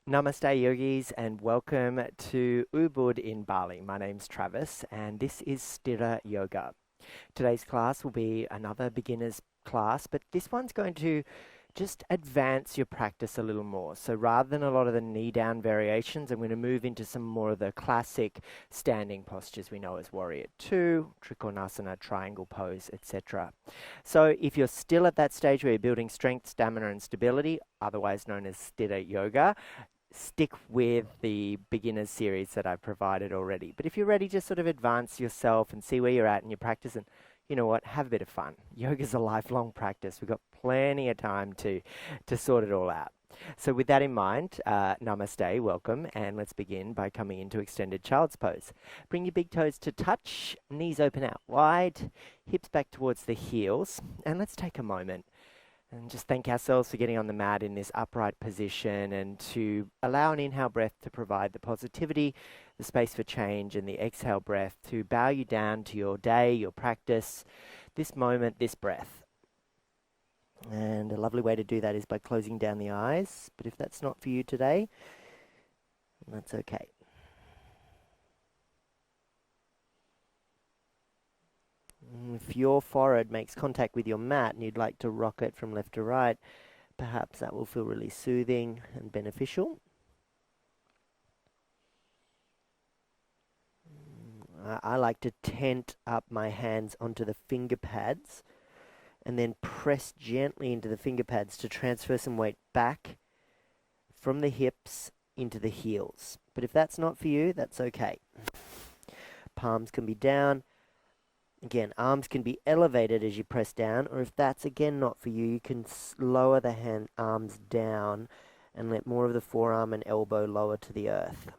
Namaste yogis and welcome to Ubud in Bali. My name's Travis and this is Stira Yoga. Today's class will be another beginner's class, but this one's going to just advance your practice a little more. So rather than a lot of the knee down variations, I'm going to move into some more of the classic standing postures we know as Warrior 2, Trikonasana, Triangle Pose, etc. So if you're still at that stage where you're building strength, stamina and stability, otherwise known as Stira Yoga, stick with the beginners series that I've provided already. But if you're ready to sort of advance yourself and see where you're at in your practice and, you know what, have a bit of fun. Yoga's a lifelong practice. We've got plenty of time to sort it all out. So with that in mind, namaste, welcome, and let's begin by coming into extended child's pose. Bring your big toes to touch, knees open out wide, hips back towards the heels, and let's take a moment and just thank ourselves for getting on the mat in this upright position and to allow an inhale breath to provide the positivity, the space for change, and the exhale breath to bow you down to your day, your practice, this moment, this breath. And a lovely way to do that is by closing down the eyes. But if that's not for you today, that's okay. If your forehead makes contact with your mat and you'd like to rock it from left to right, perhaps that will feel really soothing and beneficial. I like to tent up my hands onto the finger pads and then press gently into the finger pads to transfer some weight back from the hips into the heels. But if that's not for you, that's okay. Palms can be down. Again, arms can be elevated as you press down, or if that's again not for you, you can lower the arms down and let more of the forearm and elbow lower to the earth.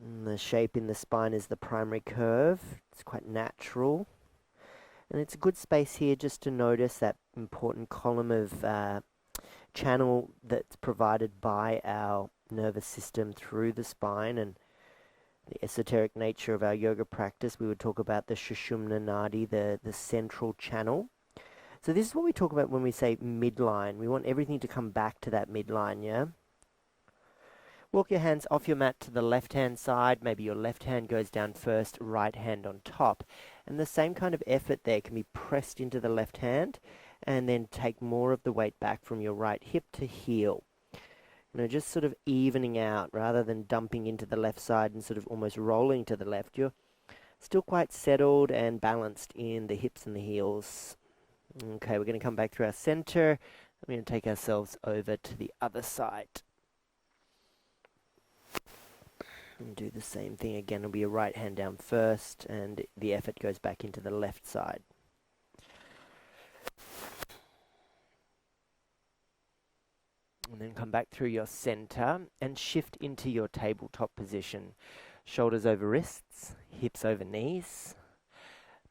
And the shape in the spine is the primary curve. It's quite natural. And it's a good space here just to notice that important column of channel that's provided by our nervous system through the spine, and the esoteric nature of our yoga practice. We would talk about the Sushumna Nadi, the central channel. So this is what we talk about when we say midline. We want everything to come back to that midline, yeah? Walk your hands off your mat to the left-hand side. Maybe your left hand goes down first, right hand on top. And the same kind of effort there can be pressed into the left hand and then take more of the weight back from your right hip to heel. You know, just sort of evening out rather than dumping into the left side and sort of almost rolling to the left. You're still quite settled and balanced in the hips and the heels. Okay, we're going to come back through our center. We're going to take ourselves over to the other side. And do the same thing again. It'll be your right hand down first and the effort goes back into the left side. And then come back through your center and shift into your tabletop position. Shoulders over wrists, hips over knees.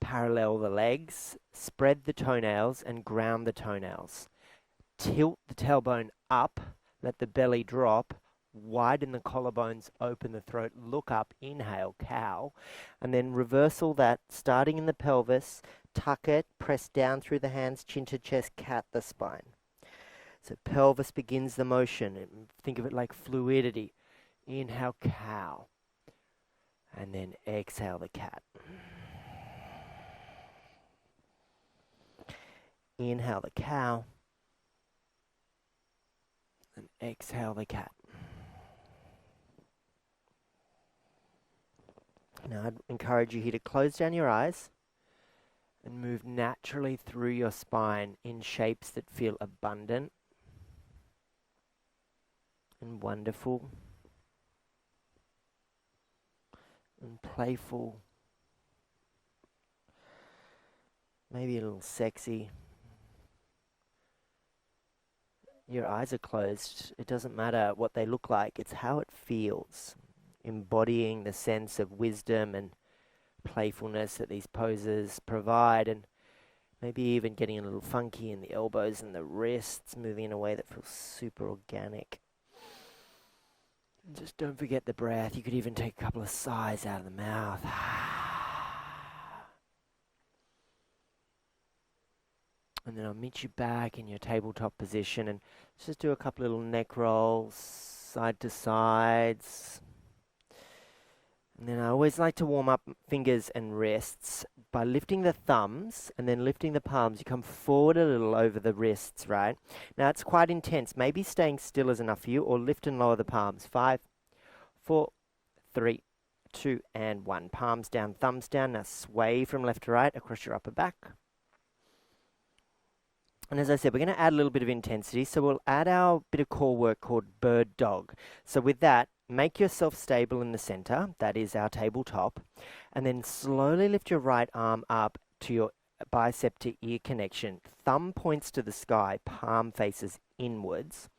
Parallel the legs, spread the toenails and ground the toenails. Tilt the tailbone up, let the belly drop, widen the collarbones, open the throat, look up, inhale, cow. And then reversal that, starting in the pelvis, tuck it, press down through the hands, chin to chest, cat the spine. So pelvis begins the motion. Think of it like fluidity. Inhale, cow. And then exhale the cat. Inhale the cow. And exhale the cat. Now I'd encourage you here to close down your eyes and move naturally through your spine in shapes that feel abundant and wonderful and playful, maybe a little sexy. Your eyes are closed. It doesn't matter what they look like, it's how it feels, embodying the sense of wisdom and playfulness that these poses provide, and maybe even getting a little funky in the elbows and the wrists, moving in a way that feels super organic. Just don't forget the breath. You could even take a couple of sighs out of the mouth. And then I'll meet you back in your tabletop position and just do a couple little neck rolls, side to sides. And then I always like to warm up fingers and wrists by lifting the thumbs and then lifting the palms. You come forward a little over the wrists, right? Now it's quite intense. Maybe staying still is enough for you, or lift and lower the palms. 5, 4, 3, 2, and 1. Palms down, thumbs down. Now sway from left to right across your upper back. And as I said, we're going to add a little bit of intensity. So we'll add our bit of core work called bird dog. So with that, make yourself stable in the center. That is our tabletop. And then slowly lift your right arm up to your bicep to ear connection. Thumb points to the sky, palm faces inwards.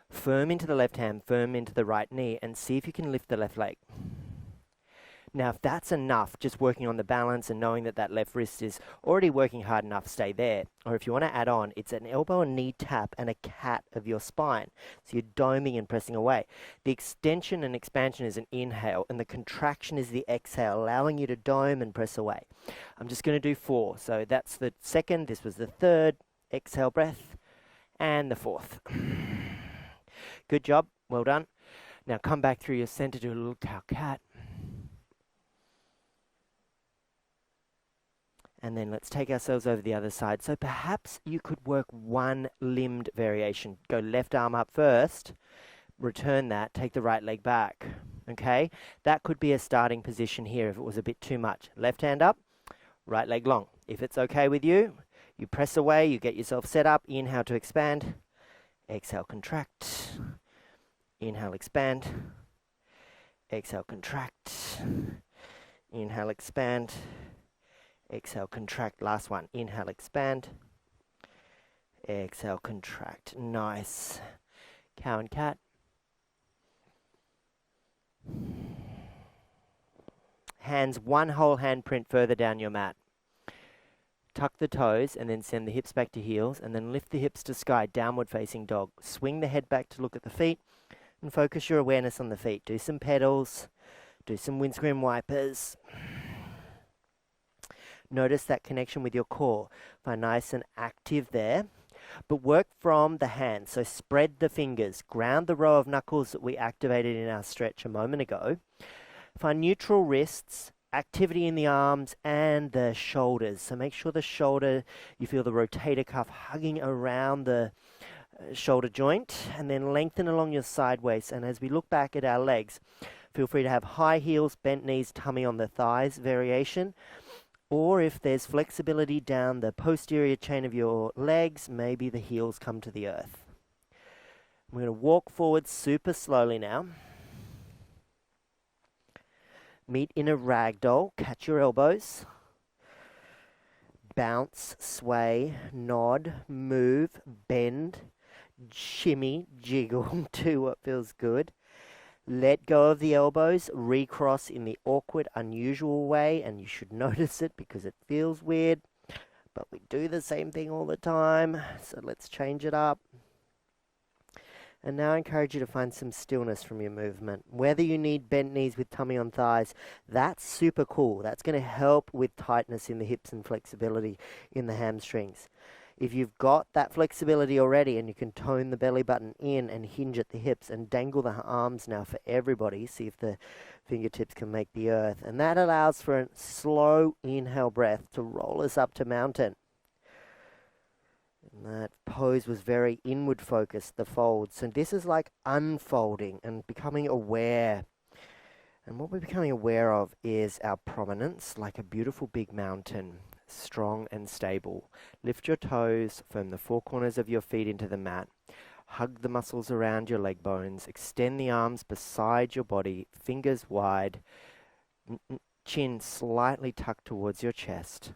Firm into the left hand, firm into the right knee, and see if you can lift the left leg. Now, if that's enough, just working on the balance and knowing that that left wrist is already working hard enough, stay there. Or if you want to add on, it's an elbow and knee tap and a cat of your spine. So you're doming and pressing away. The extension and expansion is an inhale, and the contraction is the exhale, allowing you to dome and press away. I'm just going to do 4. So that's the second, this was the third, exhale breath, and the fourth. Good job, well done. Now come back through your center, do a little cow cat. And then let's take ourselves over the other side. So perhaps you could work one limbed variation. Go left arm up first, return that, take the right leg back. Okay? That could be a starting position here if it was a bit too much. Left hand up, right leg long. If it's okay with you, you press away, you get yourself set up. Inhale to expand. Exhale, contract. Inhale, expand. Exhale, contract. Inhale, expand. Exhale, contract. Last one. Inhale, expand. Exhale, contract. Nice. Cow and cat. Hands one whole hand print further down your mat. Tuck the toes and then send the hips back to heels and then lift the hips to sky, downward facing dog. Swing the head back to look at the feet and focus your awareness on the feet. Do some pedals. Do some windscreen wipers. Notice that connection with your core. Find nice and active there. But work from the hands. So spread the fingers. Ground the row of knuckles that we activated in our stretch a moment ago. Find neutral wrists, activity in the arms and the shoulders. So make sure the shoulder, you feel the rotator cuff hugging around the shoulder joint, and then lengthen along your side waist. And as we look back at our legs, feel free to have high heels, bent knees, tummy on the thighs variation. Or if there's flexibility down the posterior chain of your legs, maybe the heels come to the earth. We're going to walk forward super slowly now. Meet in a ragdoll. Catch your elbows. Bounce, sway, nod, move, bend, shimmy, jiggle. Do what feels good. Let go of the elbows, recross in the awkward, unusual way, and you should notice it because it feels weird, but we do the same thing all the time, so let's change it up. And now I encourage you to find some stillness from your movement. Whether you need bent knees with tummy on thighs, that's super cool. That's going to help with tightness in the hips and flexibility in the hamstrings. If you've got that flexibility already and you can tone the belly button in and hinge at the hips and dangle the arms now for everybody, see if the fingertips can make the earth. And that allows for a slow inhale breath to roll us up to mountain. And that pose was very inward focused, the folds. So this is like unfolding and becoming aware. And what we're becoming aware of is our prominence, like a beautiful big mountain. Strong and stable. Lift your toes, firm the four corners of your feet into the mat. Hug the muscles around your leg bones. Extend the arms beside your body, fingers wide. Chin slightly tucked towards your chest.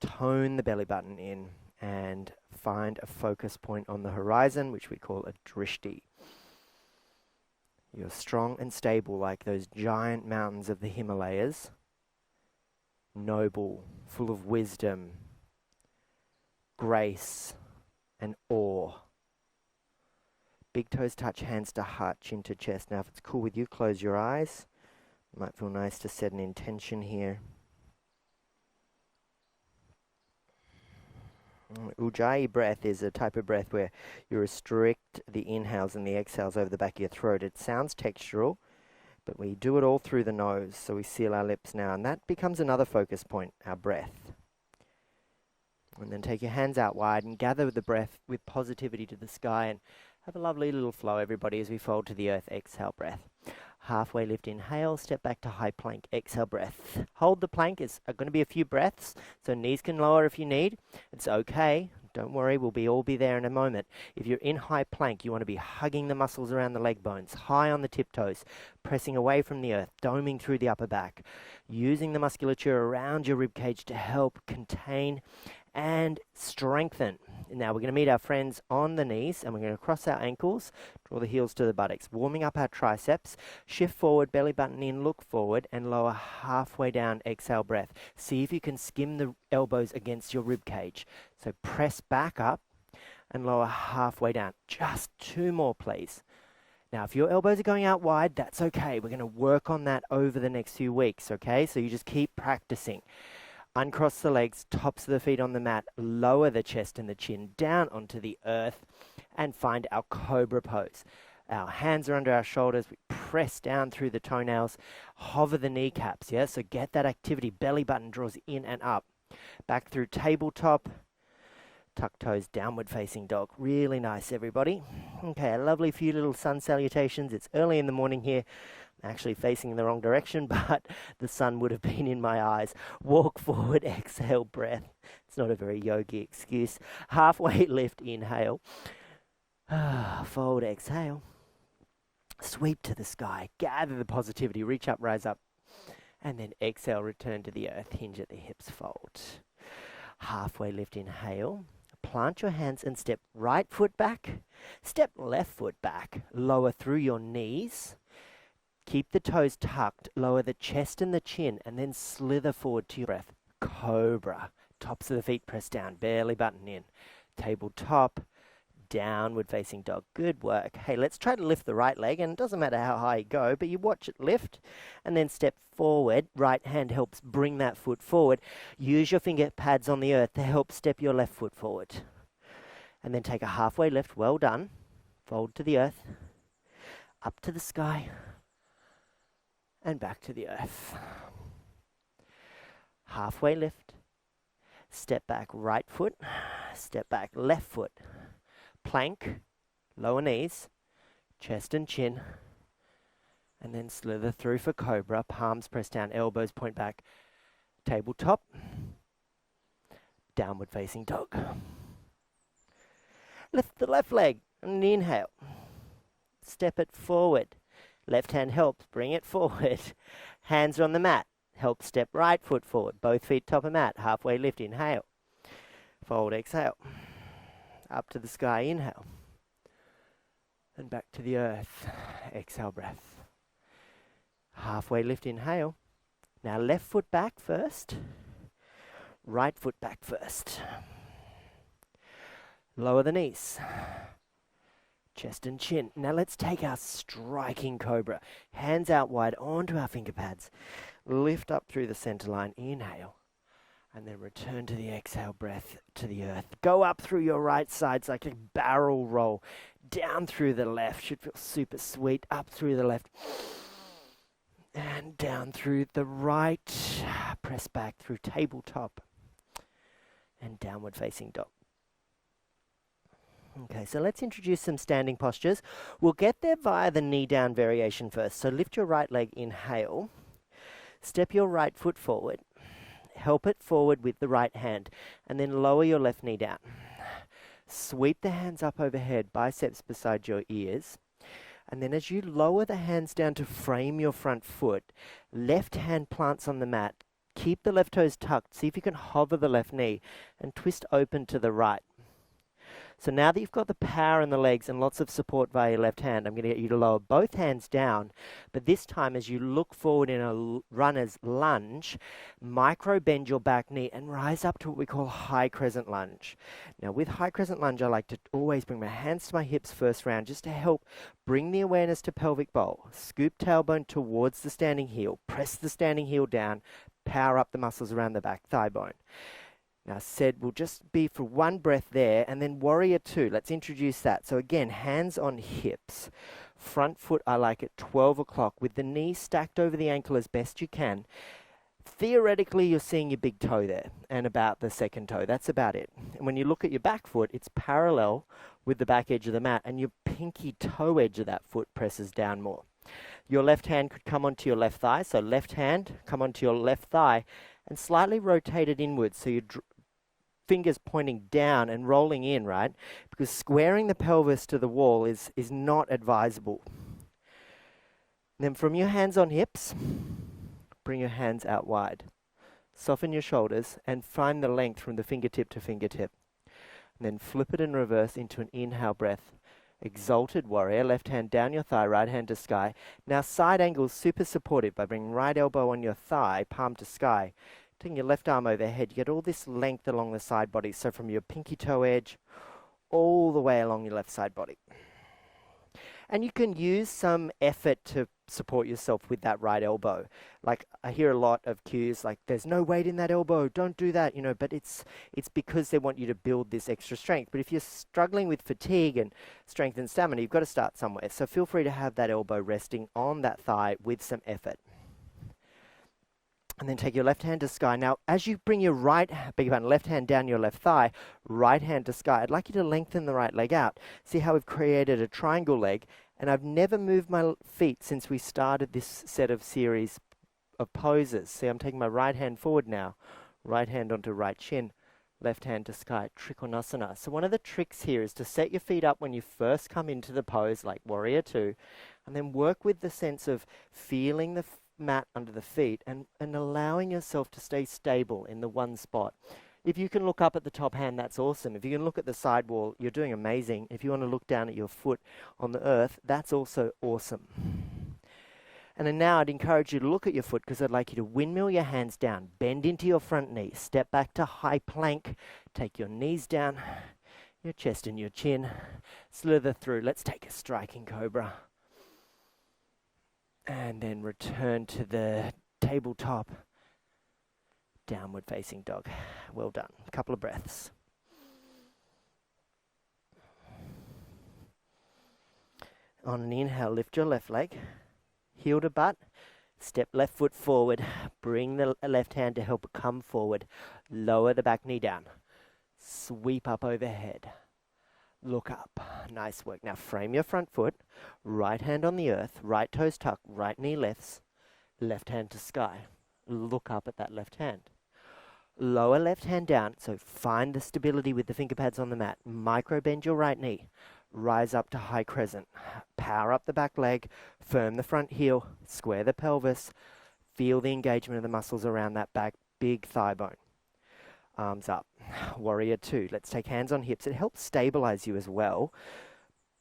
Tone the belly button in and find a focus point on the horizon, which we call a drishti. You're strong and stable like those giant mountains of the Himalayas. Noble, full of wisdom, grace, and awe. Big toes touch, hands to heart, chin to chest. Now if it's cool with you, close your eyes. It might feel nice to set an intention here. Ujjayi breath is a type of breath where you restrict the inhales and the exhales over the back of your throat. It sounds textural, but we do it all through the nose, so we seal our lips now, and that becomes another focus point, our breath. And then take your hands out wide and gather the breath with positivity to the sky, and have a lovely little flow, everybody, as we fold to the earth. Exhale, breath. Halfway lift, inhale, step back to high plank, exhale, breath. Hold the plank, it's going to be a few breaths, so knees can lower if you need. It's okay, don't worry, we'll all be there in a moment. If you're in high plank, you want to be hugging the muscles around the leg bones, high on the tiptoes, pressing away from the earth, doming through the upper back, using the musculature around your rib cage to help contain and strengthen. Now we're going to meet our friends on the knees, and we're going to cross our ankles, draw the heels to the buttocks, warming up our triceps, shift forward, belly button in, look forward, and lower halfway down, exhale, breath. See if you can skim the elbows against your rib cage. So press back up and lower halfway down. Just 2 more, please. Now, if your elbows are going out wide, that's okay. We're going to work on that over the next few weeks, okay? So you just keep practicing. Uncross the legs, tops of the feet on the mat, lower the chest and the chin down onto the earth, and find our cobra pose. Our hands are under our shoulders, we press down through the toenails, hover the kneecaps, yeah? So get that activity, belly button draws in and up. Back through tabletop, tuck toes, downward facing dog. Really nice, everybody. Okay, a lovely few little sun salutations. It's early in the morning here. Actually facing in the wrong direction, but the sun would have been in my eyes. Walk forward, exhale, breath. It's not a very yogi excuse. Halfway lift, inhale. Fold, exhale. Sweep to the sky. Gather the positivity. Reach up, rise up. And then exhale, return to the earth. Hinge at the hips, fold. Halfway lift, inhale. Plant your hands and step right foot back. Step left foot back. Lower through your knees. Keep the toes tucked, lower the chest and the chin, and then slither forward to your breath. Cobra. Tops of the feet press down, belly button in. Tabletop, downward facing dog. Good work. Hey, let's try to lift the right leg, and it doesn't matter how high you go, but you watch it lift, and then step forward. Right hand helps bring that foot forward. Use your finger pads on the earth to help step your left foot forward. And then take a halfway lift. Well done. Fold to the earth. Up to the sky. And back to the earth. Halfway lift. Step back right foot. Step back left foot. Plank. Lower knees. Chest and chin. And then slither through for cobra. Palms press down. Elbows point back. Tabletop. Downward facing dog. Lift the left leg and inhale. Step it forward. Left hand helps, bring it forward. Hands are on the mat. Help step right foot forward. Both feet top of mat. Halfway lift, inhale. Fold, exhale. Up to the sky, inhale. And back to the earth. Exhale, breath. Halfway lift, inhale. Now left foot back first. Right foot back first. Lower the knees. Chest and chin. Now let's take our striking cobra. Hands out wide onto our finger pads. Lift up through the center line. Inhale. And then return to the exhale breath to the earth. Go up through your right sides like a barrel roll. Down through the left. Should feel super sweet. Up through the left. And down through the right. Press back through tabletop. And downward facing dog. Okay, so let's introduce some standing postures. We'll get there via the knee down variation first. So lift your right leg, inhale. Step your right foot forward. Help it forward with the right hand. And then lower your left knee down. Sweep the hands up overhead, biceps beside your ears. And then as you lower the hands down to frame your front foot, left hand plants on the mat. Keep the left toes tucked. See if you can hover the left knee and twist open to the right. So now that you've got the power in the legs and lots of support via your left hand, I'm going to get you to lower both hands down. But this time, as you look forward in a runner's lunge, micro bend your back knee and rise up to what we call high crescent lunge. Now with high crescent lunge, I like to always bring my hands to my hips first round just to help bring the awareness to pelvic bowl. Scoop tailbone towards the standing heel. Press the standing heel down. Power up the muscles around the back thigh bone. Now, I said we'll just be for one breath there, and then warrior two. Let's introduce that. So again, hands on hips. Front foot, I like at 12 o'clock with the knee stacked over the ankle as best you can. Theoretically, you're seeing your big toe there and about the second toe. That's about it. And when you look at your back foot, it's parallel with the back edge of the mat, and your pinky toe edge of that foot presses down more. Your left hand could come onto your left thigh, so left hand, come onto your left thigh, and slightly rotate it inwards, so your fingers pointing down and rolling in, right? Because squaring the pelvis to the wall is not advisable. Then from your hands on hips, bring your hands out wide. Soften your shoulders and find the length from the fingertip to fingertip. And then flip it in reverse into an inhale breath. Exalted warrior, left hand down your thigh, right hand to sky. Now side angle super supportive by bringing right elbow on your thigh, palm to sky. Taking your left arm overhead, you get all this length along the side body. So from your pinky toe edge, all the way along your left side body. And you can use some effort to support yourself with that right elbow. Like I hear a lot of cues like there's no weight in that elbow, don't do that, you know, but it's because they want you to build this extra strength. But if you're struggling with fatigue and strength and stamina, you've got to start somewhere. So feel free to have that elbow resting on that thigh with some effort. And then take your left hand to sky. Now, as you bring your left hand down your left thigh, right hand to sky, I'd like you to lengthen the right leg out. See how we've created a triangle leg, and I've never moved my feet since we started this set of series of poses. See, I'm taking my right hand forward now, right hand onto right shin, left hand to sky, Trikonasana. So one of the tricks here is to set your feet up when you first come into the pose, like warrior two, and then work with the sense of feeling the mat under the feet and allowing yourself to stay stable in the one spot. If you can look up at the top hand, that's awesome. If you can look at the side wall, you're doing amazing. If you want to look down at your foot on the earth, that's also awesome. And then now I'd encourage you to look at your foot because I'd like you to windmill your hands down, bend into your front knee, step back to high plank, take your knees down, your chest and your chin, slither through. Let's take a striking cobra. And then return to the tabletop. Downward facing dog. Well done. A couple of breaths. On an inhale, lift your left leg. Heel to butt. Step left foot forward. Bring the left hand to help it come forward. Lower the back knee down. Sweep up overhead. Look up. Nice work. Now frame your front foot. Right hand on the earth. Right toes tucked. Right knee lifts. Left hand to sky. Look up at that left hand. Lower left hand down. So find the stability with the finger pads on the mat. Micro bend your right knee. Rise up to high crescent. Power up the back leg. Firm the front heel. Square the pelvis. Feel the engagement of the muscles around that back. Big thigh bone. Arms up. Warrior two. Let's take hands on hips. It helps stabilize you as well.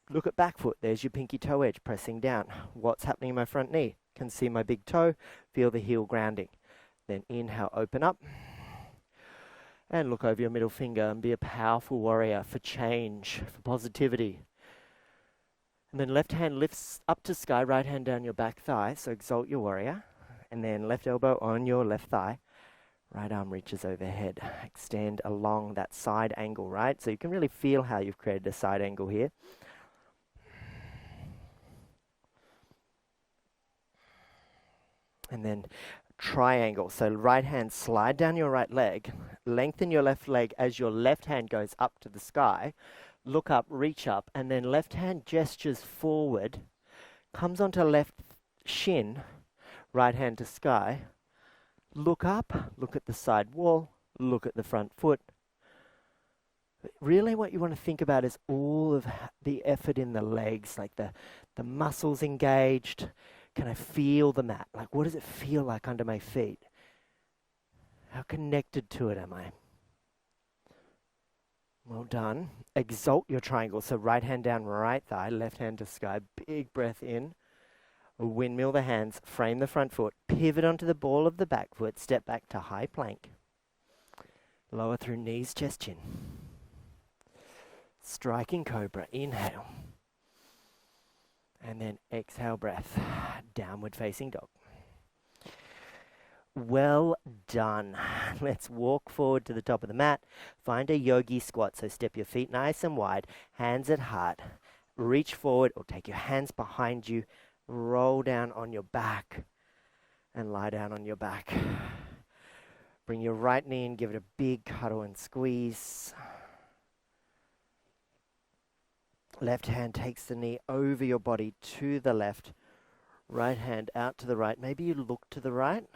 Look at back foot. There's your pinky toe edge pressing down. What's happening in my front knee? Can see my big toe. Feel the heel grounding. Then inhale, open up. And look over your middle finger and be a powerful warrior for change, for positivity. And then left hand lifts up to sky, right hand down your back thigh. So exalt your warrior. And then left elbow on your left thigh. Right arm reaches overhead. Extend along that side angle, right? So you can really feel how you've created a side angle here. And then triangle. So right hand slide down your right leg. Lengthen your left leg as your left hand goes up to the sky. Look up, reach up, and then left hand gestures forward. Comes onto left shin. Right hand to sky. Look up, look at the side wall, look at the front foot. Really what you want to think about is all of the effort in the legs, like the muscles engaged. Can I feel the mat? Like what does it feel like under my feet? How connected to it am I? Well done. Exalt your triangle. So right hand down, right thigh, left hand to sky. Big breath in. Windmill the hands, frame the front foot, pivot onto the ball of the back foot, step back to high plank. Lower through knees, chest, chin. Striking cobra, inhale. And then exhale breath, downward facing dog. Well done. Let's walk forward to the top of the mat. Find a yogi squat. So step your feet nice and wide, hands at heart. Reach forward or take your hands behind you. Roll down on your back and lie down on your back. Bring your right knee in, give it a big cuddle and squeeze. Left hand takes the knee over your body to the left. Right hand out to the right. Maybe you look to the right.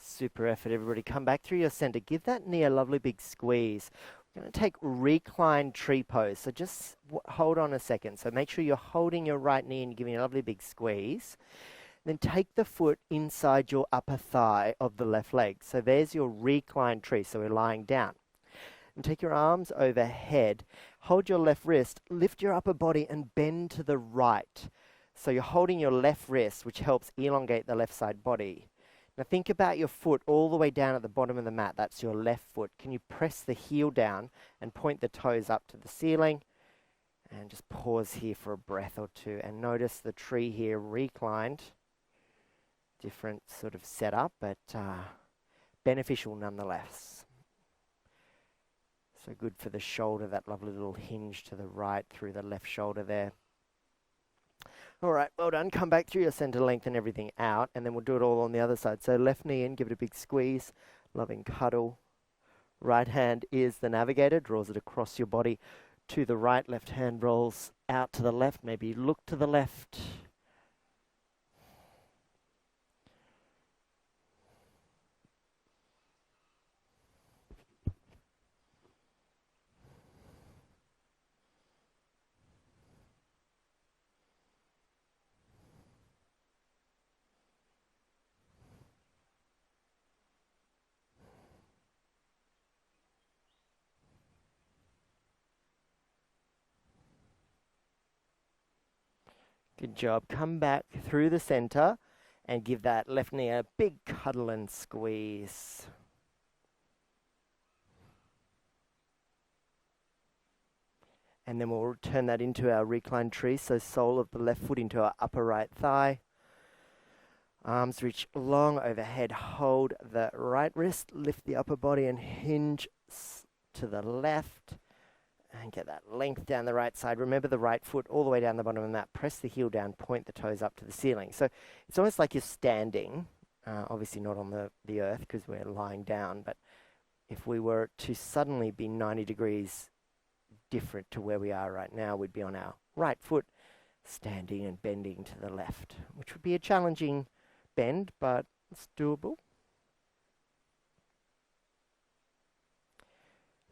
Super effort, everybody. Come back through your center. Give that knee a lovely big squeeze. We're going to take reclined tree pose. So just hold on a second. So make sure you're holding your right knee and giving a lovely big squeeze. Then take the foot inside your upper thigh of the left leg. So there's your reclined tree. So we're lying down. And take your arms overhead. Hold your left wrist. Lift your upper body and bend to the right. So you're holding your left wrist, which helps elongate the left side body. Now think about your foot all the way down at the bottom of the mat. That's your left foot. Can you press the heel down and point the toes up to the ceiling? And just pause here for a breath or two. And notice the tree here reclined. Different sort of setup, but beneficial nonetheless. So good for the shoulder, that lovely little hinge to the right through the left shoulder there. All right, well done. Come back through your center, lengthen everything out, and then we'll do it all on the other side. So left knee in, give it a big squeeze, loving cuddle. Right hand is the navigator, draws it across your body to the right. Left hand rolls out to the left. Maybe look to the left. Good job. Come back through the center and give that left knee a big cuddle and squeeze. And then we'll turn that into our reclined tree. So sole of the left foot into our upper right thigh. Arms reach long overhead. Hold the right wrist. Lift the upper body and hinge to the left. And get that length down the right side. Remember the right foot all the way down the bottom of the mat. Press the heel down, point the toes up to the ceiling. So it's almost like you're standing, obviously not on the earth because we're lying down, but if we were to suddenly be 90 degrees different to where we are right now, we'd be on our right foot, standing and bending to the left, which would be a challenging bend, but it's doable.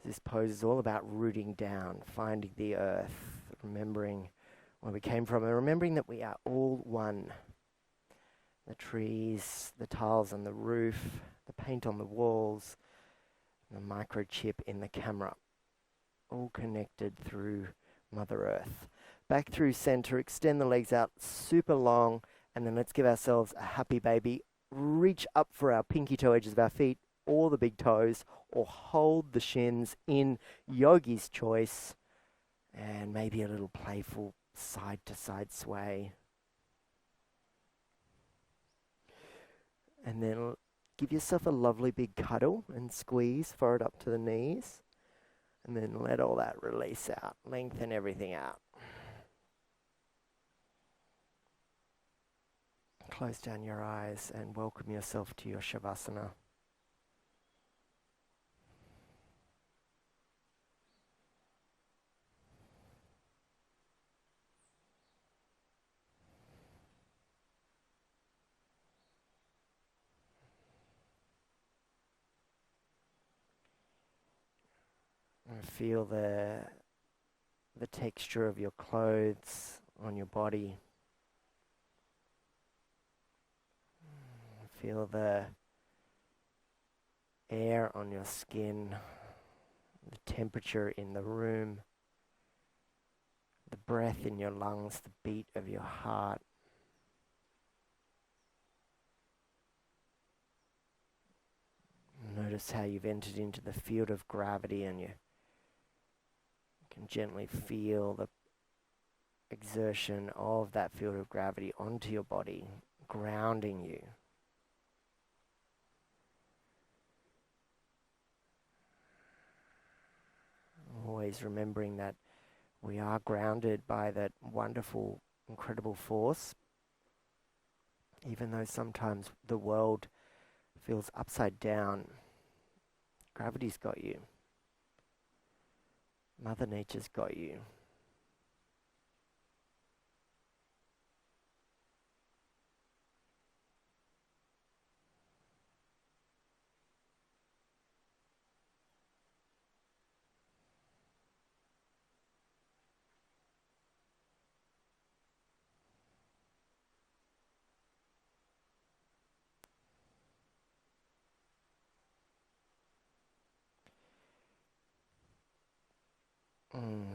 This pose is all about rooting down, finding the earth, remembering where we came from, and remembering that we are all one. The trees, the tiles on the roof, the paint on the walls, the microchip in the camera, all connected through Mother Earth. Back through center, extend the legs out super long, and then let's give ourselves a happy baby. Reach up for our pinky toe edges of our feet, or the big toes, or hold the shins in yogi's choice, and maybe a little playful side to side sway. And then give yourself a lovely big cuddle and squeeze, forehead up to the knees, and then let all that release out, lengthen everything out. Close down your eyes and welcome yourself to your Shavasana. And feel the texture of your clothes on your body. Feel the air on your skin, the temperature in the room, the breath in your lungs, the beat of your heart. Notice how you've entered into the field of gravity and you can gently feel the exertion of that field of gravity onto your body, grounding you. Always remembering that we are grounded by that wonderful, incredible force, even though sometimes the world feels upside down. Gravity's got you. Mother Nature's got you.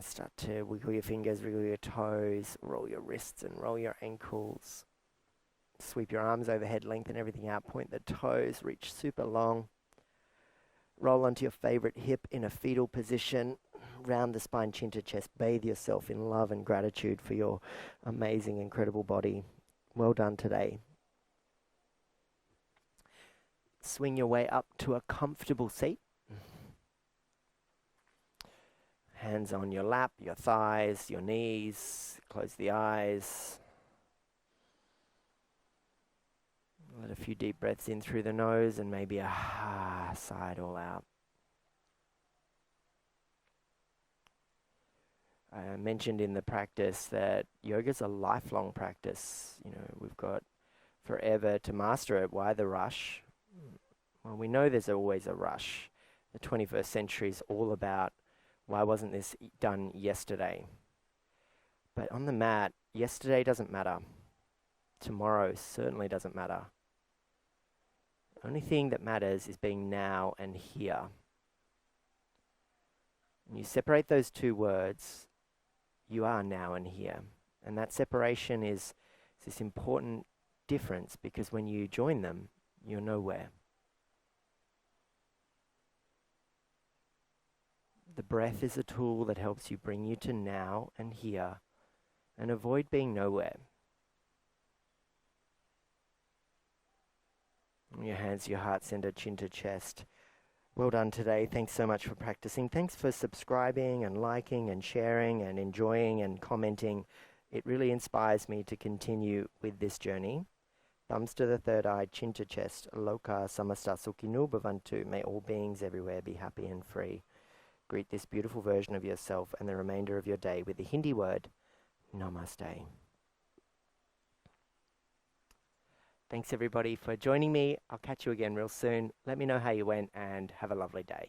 Start to wiggle your fingers, wiggle your toes, roll your wrists and roll your ankles. Sweep your arms overhead, lengthen everything out, point the toes, reach super long. Roll onto your favorite hip in a fetal position. Round the spine, chin to chest. Bathe yourself in love and gratitude for your amazing, incredible body. Well done today. Swing your way up to a comfortable seat. Hands on your lap, your thighs, your knees. Close the eyes. Let a few deep breaths in through the nose and maybe a sigh it all out. I mentioned in the practice that yoga's a lifelong practice. You know, we've got forever to master it. Why the rush? Well, we know there's always a rush. The 21st century is all about why wasn't this done yesterday? But on the mat, yesterday doesn't matter. Tomorrow certainly doesn't matter. The only thing that matters is being now and here. And you separate those two words, you are now and here. And that separation is this important difference, because when you join them, you're nowhere. The breath is a tool that helps you bring you to now and here and avoid being nowhere. Your hands, your heart center, chin to chest. Well done today. Thanks so much for practicing. Thanks for subscribing and liking and sharing and enjoying and commenting. It really inspires me to continue with this journey. Thumbs to the third eye, chin to chest. Loka samasta sukhino bhavantu. May all beings everywhere be happy and free. Greet this beautiful version of yourself and the remainder of your day with the Hindi word, Namaste. Thanks everybody for joining me. I'll catch you again real soon. Let me know how you went and have a lovely day.